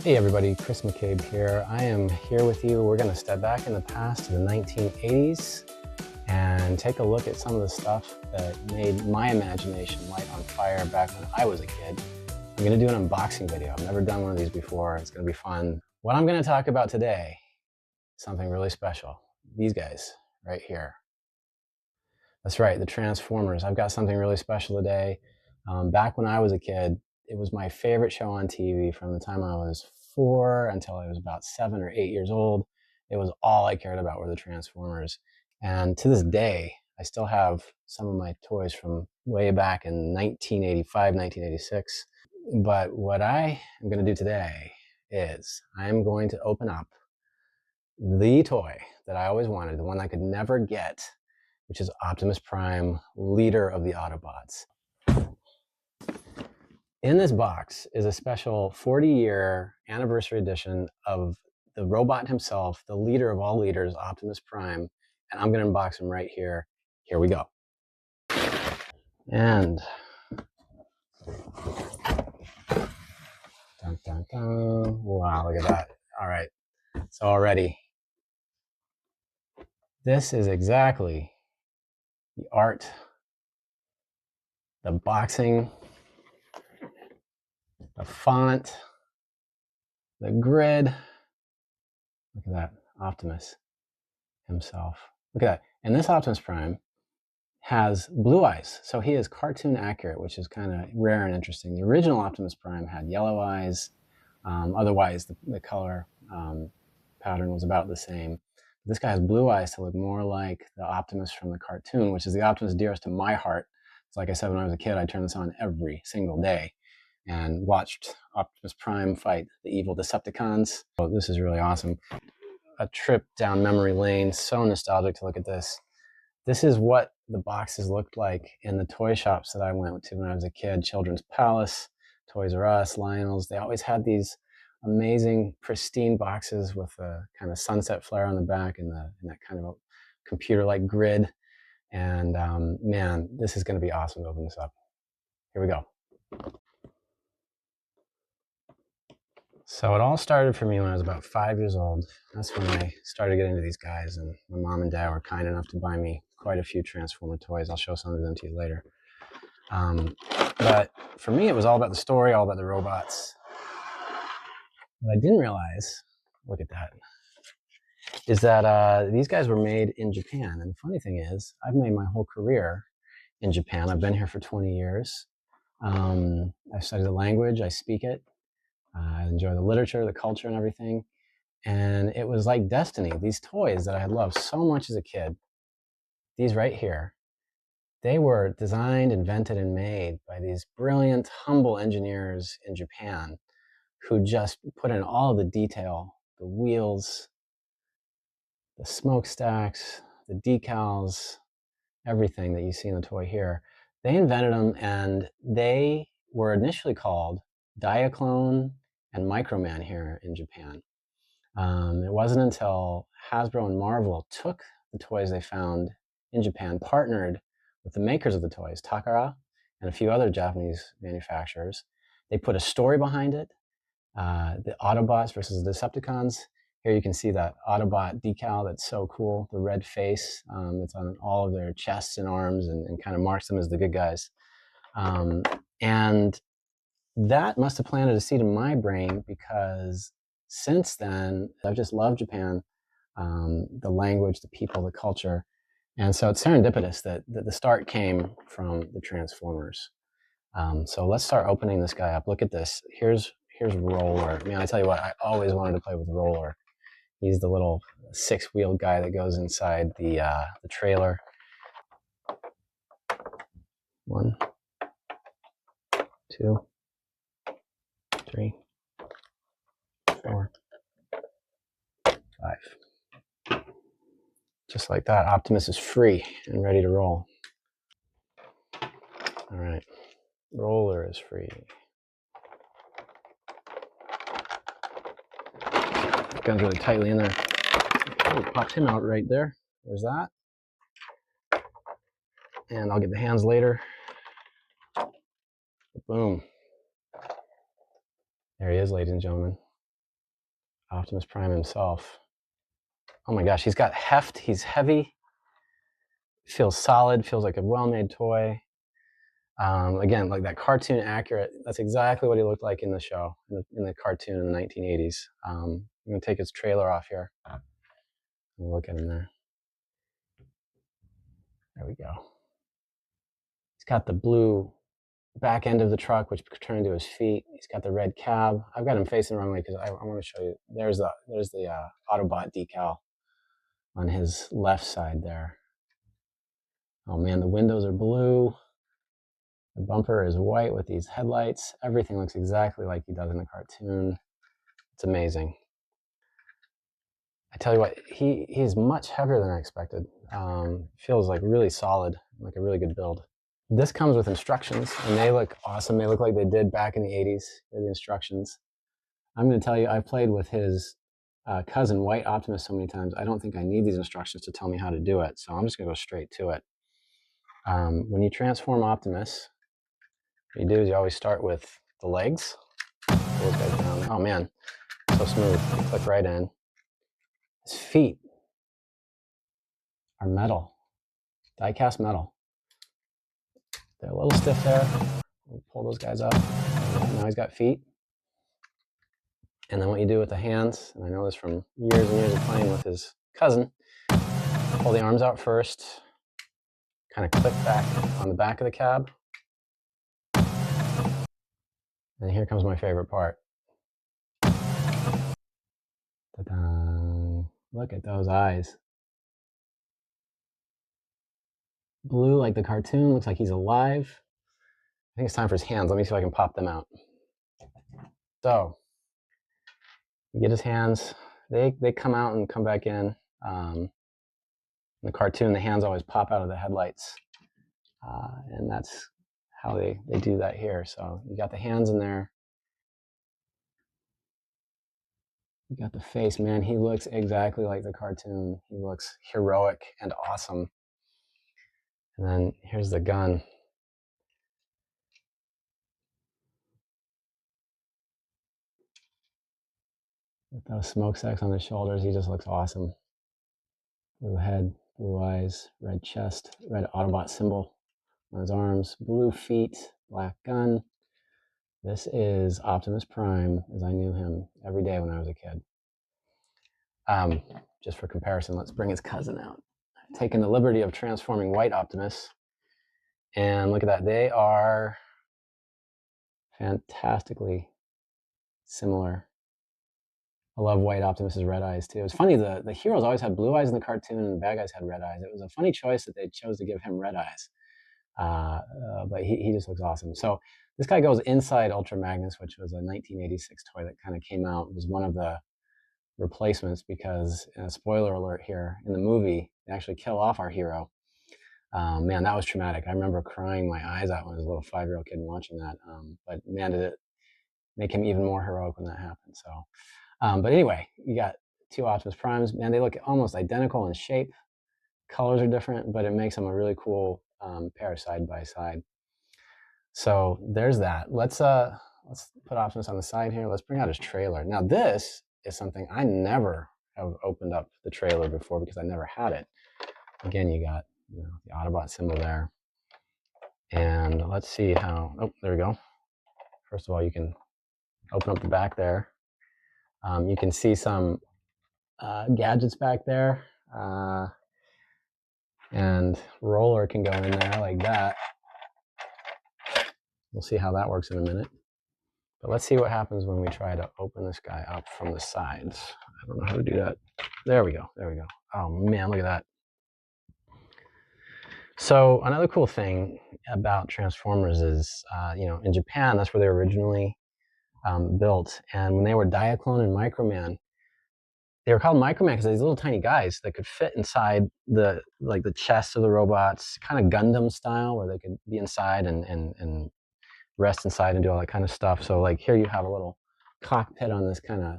Hey everybody, Chris McCabe here. I am here with you. We're going to step back in the past to the 1980s and take a look at some of the stuff that made my imagination light on fire back when I was a kid. I'm going to do an unboxing video. I've never done one of these before. It's going to be fun. What I'm going to talk about today is something really special. These guys right here. That's right, the Transformers. I've got something really special today. Back when I was a kid, it was my favorite show on TV from the time I was 4 until I was about 7 or 8 years old. It was all I cared about were the Transformers. And to this day, I still have some of my toys from way back in 1985, 1986. But what I am going to do today is I'm going to open up the toy that I always wanted, the one I could never get, which is Optimus Prime, leader of the Autobots. In this box is a special 40-year anniversary edition of the robot himself, the leader of all leaders, Optimus Prime, and I'm going to unbox him right here. Here we go. And dun, dun, dun. Wow, look at that. All right, so already this is exactly the art, the boxing, the font, the grid. Look at that, Optimus himself. Look at that. And this Optimus Prime has blue eyes, so he is cartoon accurate, which is kind of rare and interesting. The original Optimus Prime had yellow eyes. Otherwise, the color pattern was about the same. This guy has blue eyes to look more like the Optimus from the cartoon, which is the Optimus dearest to my heart. So like I said, when I was a kid, I turned this on every single day and watched Optimus Prime fight the evil Decepticons. So this is really awesome. A trip down memory lane, so nostalgic to look at this. This is what the boxes looked like in the toy shops that I went to when I was a kid. Children's Palace, Toys R Us, Lionel's. They always had these amazing, pristine boxes with a kind of sunset flare on the back and that kind of a computer-like grid. And man, this is going to be awesome to open this up. Here we go. So it all started for me when I was about 5 years old. That's when I started getting into these guys, and my mom and dad were kind enough to buy me quite a few Transformer toys. I'll show some of them to you later. But for me, it was all about the story, all about the robots. What I didn't realize, look at that, is that these guys were made in Japan. And the funny thing is, I've made my whole career in Japan. I've been here for 20 years. I've studied the language, I speak it. I enjoy the literature, the culture, and everything. And it was like destiny. These toys that I had loved so much as a kid, these right here, they were designed, invented, and made by these brilliant, humble engineers in Japan who just put in all the detail, the wheels, the smokestacks, the decals, everything that you see in the toy here. They invented them, and they were initially called Diaclone and Microman here in Japan. It wasn't until Hasbro and Marvel took the toys they found in Japan, partnered with the makers of the toys, Takara, and a few other Japanese manufacturers. They put a story behind it, the Autobots versus the Decepticons. Here you can see that Autobot decal that's so cool, the red face that's on all of their chests and arms and kind of marks them as the good guys. And that must have planted a seed in my brain, because since then, I've just loved Japan, the language, the people, the culture. And so it's serendipitous that the start came from the Transformers. So let's start opening this guy up. Look at this. Here's Roller. Man, I tell you what, I always wanted to play with Roller. He's the little six-wheeled guy that goes inside the trailer. 1, 2, 3, 4, 5. Just like that, Optimus is free and ready to roll. All right, Roller is free. Gun's really tightly in there. Oh, popped him out right there. There's that. And I'll get the hands later. Boom. There he is, ladies and gentlemen. Optimus Prime himself. Oh my gosh, he's got heft, he's heavy, feels solid, feels like a well-made toy. Again, like that cartoon accurate, that's exactly what he looked like in the show, in the cartoon in the 1980s. I'm gonna take his trailer off here. Look at him there. There we go. He's got the blue back end of the truck, which could turn into his feet. He's got the red cab. I've got him facing the wrong way because I want to show you. There's the Autobot decal on his left side there. Oh man, the windows are blue. The bumper is white with these headlights. Everything looks exactly like he does in the cartoon. It's amazing. I tell you what, he's much heavier than I expected. Feels like really solid, like a really good build. This comes with instructions, and they look awesome. They look like they did back in the 80s. Here are the instructions. I'm going to tell you, I played with his cousin, White Optimus, so many times. I don't think I need these instructions to tell me how to do it, so I'm just going to go straight to it. When you transform Optimus, what you do is you always start with the legs. Pull those guys down. Oh man, so smooth. You click right in. His feet are metal, die-cast metal. They're a little stiff there. We'll pull those guys up. Now he's got feet. And then what you do with the hands, and I know this from years and years of playing with his cousin, pull the arms out first, kind of click back on the back of the cab. And here comes my favorite part. Ta-da! Look at those eyes. Blue like the cartoon, looks like he's alive. I think it's time for his hands. Let me see if I can pop them out. So, you get his hands. They come out and come back in. In the cartoon, the hands always pop out of the headlights. And that's how they do that here. So you got the hands in there. You got the face, man. He looks exactly like the cartoon. He looks heroic and awesome. And then here's the gun. With those smokestacks on his shoulders, he just looks awesome. Blue head, blue eyes, red chest, red Autobot symbol on his arms, blue feet, black gun. This is Optimus Prime as I knew him every day when I was a kid. Just for comparison, let's bring his cousin out. I've taken the liberty of transforming White Optimus. And look at that. They are fantastically similar. I love White Optimus's red eyes too. It's funny, the heroes always had blue eyes in the cartoon and the bad guys had red eyes. It was a funny choice that they chose to give him red eyes. But he just looks awesome. So this guy goes inside Ultra Magnus, which was a 1986 toy that kind of came out. It was one of the replacements because, spoiler alert here, in the movie, they actually kill off our hero. Man, that was traumatic. I remember crying my eyes out when I was a little 5-year-old kid watching that. But man, did it make him even more heroic when that happened. So, but anyway, you got two Optimus Primes. Man, they look almost identical in shape. Colors are different, but it makes them a really cool pair side by side. So there's that. Let's put Optimus on the side here. Let's bring out his trailer. Now this is something I never have opened up the trailer before because I never had it. Again, you got the Autobot symbol there. And let's see how, oh, there we go. First of all, you can open up the back there. You can see some gadgets back there. And roller can go in there like that. We'll see how that works in a minute. But let's see what happens when we try to open this guy up from the sides. I don't know how to do that. There we go. There we go. Oh man, look at that. So another cool thing about Transformers is, in Japan, that's where they were originally built. And when they were Diaclone and Microman, they were called Microman because these little tiny guys that could fit inside the chest of the robots, kind of Gundam style, where they could be inside and rest inside and do all that kind of stuff. So like here you have a little cockpit on this kind of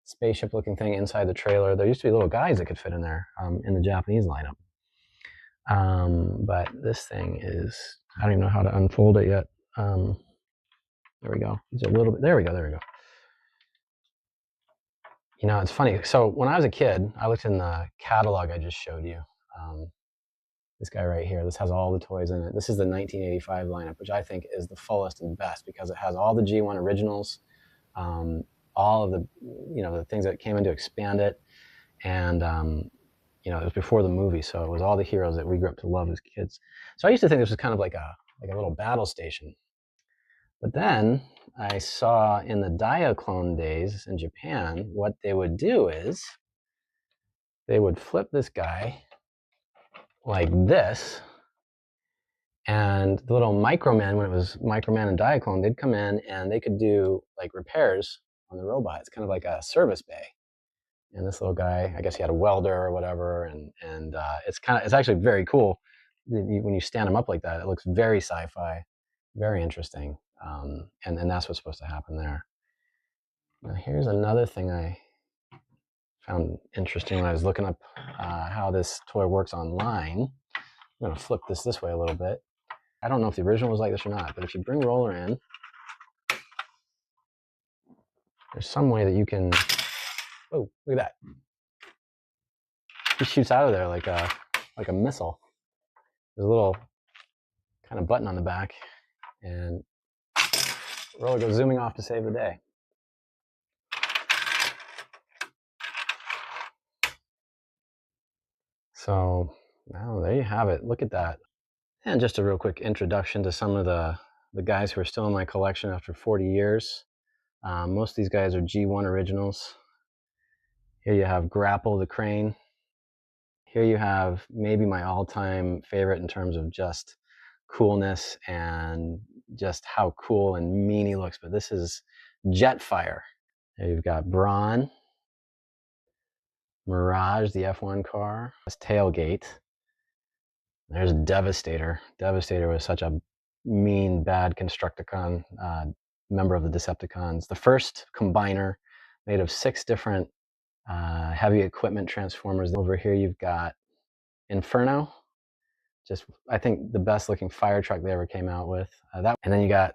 spaceship looking thing inside the trailer. There used to be little guys that could fit in there in the Japanese lineup. But this thing is, I don't even know how to unfold it yet. There we go. It's a little bit, there we go. You know, it's funny. So when I was a kid, I looked in the catalog I just showed you. This guy right here, this has all the toys in it. This is the 1985 lineup, which I think is the fullest and best because it has all the G1 originals, all of the, the things that came in to expand it. And, it was before the movie, so it was all the heroes that we grew up to love as kids. So I used to think this was kind of like a little battle station. But then I saw in the Diaclone days in Japan, what they would do is they would flip this guy like this, and the little Microman, when it was Microman and Diaclone, they'd come in and they could do like repairs on the robot. It's kind of like a service bay. And this little guy, I guess he had a welder or whatever, and it's actually very cool. When you stand him up like that, it looks very sci-fi, very interesting, and that's what's supposed to happen there. Now here's another thing I found interesting when I was looking up how this toy works online. I'm going to flip this way a little bit. I don't know if the original was like this or not, but if you bring Roller in, there's some way that you can. Oh, look at that! He shoots out of there like a missile. There's a little kind of button on the back, and Roller goes zooming off to save the day. So now there you have it. Look at that. And just a real quick introduction to some of the guys who are still in my collection after 40 years. Most of these guys are G1 originals. Here you have Grapple the Crane. Here you have maybe my all-time favorite in terms of just coolness and just how cool and mean he looks, but this is Jetfire. There you've got Brawn, Mirage, the F1 car, that's Tailgate. There's Devastator. Devastator was such a mean, bad Constructicon, member of the Decepticons. The first combiner made of 6 different heavy equipment transformers. Over here you've got Inferno, just I think the best looking fire truck they ever came out with. And then you got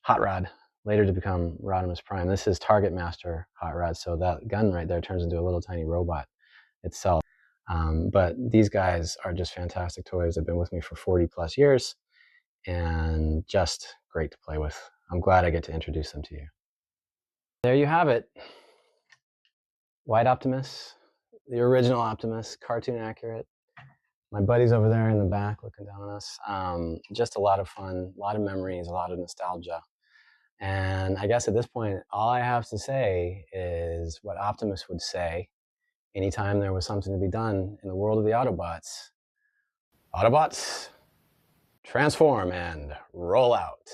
Hot Rod, later to become Optimus Prime. This is Target Master Hot Rod, so that gun right there turns into a little tiny robot itself. But these guys are just fantastic toys. They've been with me for 40 plus years and just great to play with. I'm glad I get to introduce them to you. There you have it. White Optimus, the original Optimus, cartoon accurate. My buddy's over there in the back looking down on us. Just a lot of fun, a lot of memories, a lot of nostalgia. And I guess at this point, all I have to say is what Optimus would say anytime there was something to be done in the world of the Autobots. Autobots, transform and roll out.